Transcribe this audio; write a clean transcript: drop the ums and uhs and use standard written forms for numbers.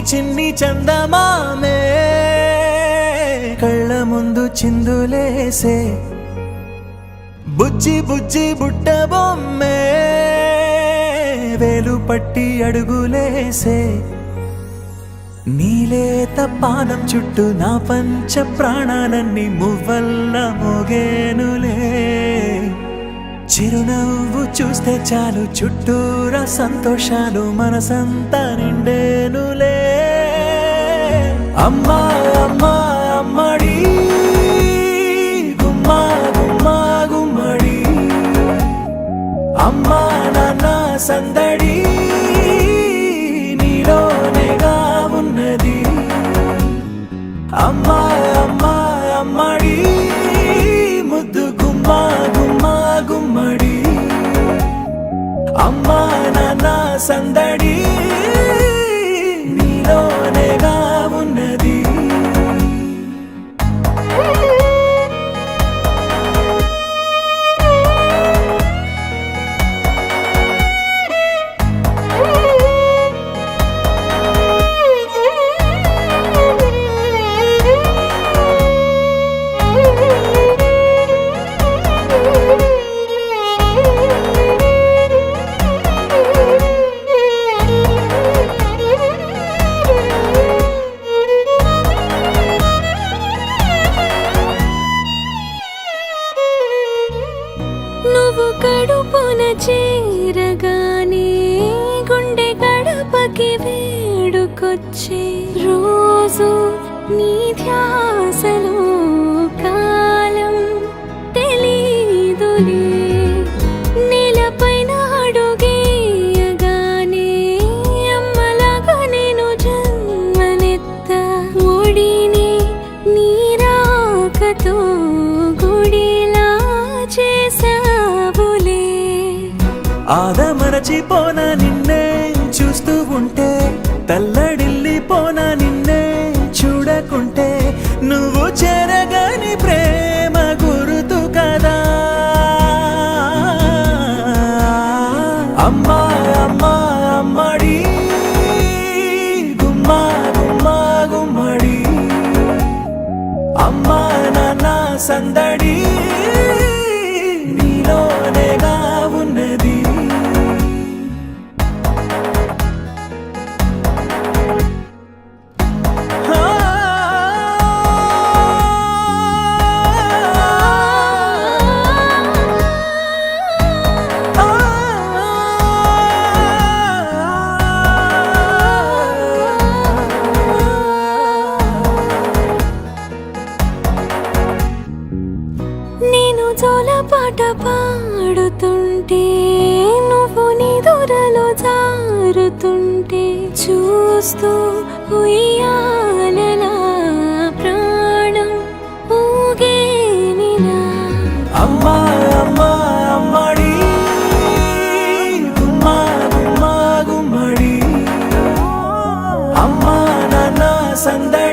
చిన్ని చందమామే కళ్ళ ముందు చిందులేసే బుజ్జి బుజ్జి బుట్ట బొమ్మే వేలు పట్టి అడుగులేసే నీలేత పాదం చుట్టూ నా పంచ ప్రాణాలన్నీ మువ్వల్ల మోగేనులే చిరునవ్వు చూస్తే చాలు చుట్టూరా సంతోషాలు మనసంతా నిండేనులే అమ్మా అమ్మా అమ్మడి గుమ్మా గుమ్మా గుమ్మడి అమ్మా నాన్న సందడి నీలోనేగా ఉన్నది అమ్మా అమ్మా అమ్మడి ముద్దు గుమ్మా గుమ్మా గుమ్మడి అమ్మా నాన్న సందడి నీలోనేగా ఉన్నది నువ్వు కడుపున చేరగానే గుండె గడపకి వేడుకొచ్చే రోజు నీ ధ్యాసలో కాలం తెలీదులే నేలపైన అడుగేయగానే అమ్మలాగా నేను జన్మనెత్త ఒడిని నీ రాకతో గుడిలా చేసావులే ఆదమరచిపోన నిన్నే చూస్తూ ఉంటే తల్లడిల్లిపోన నిన్నే చూడకుంటే నువ్వు చెరగని ప్రేమ గురుతు కదా అమ్మా అమ్మా అమ్మడి గుమ్మా గుమ్మా గుమ్మడి అమ్మా నాన్న సందడి నీలోనేగా ఉన్నది నేను జోలపాట పాడుతుంటే నువ్వు నిదురలో జారుతుంటే చూస్తూ ఉయ్యాలలా ప్రాణం ఊగేనిలా అమ్మా అమ్మా అమ్మడి గుమ్మా గుమ్మా గుమ్మడి అమ్మా నాన్న సందడి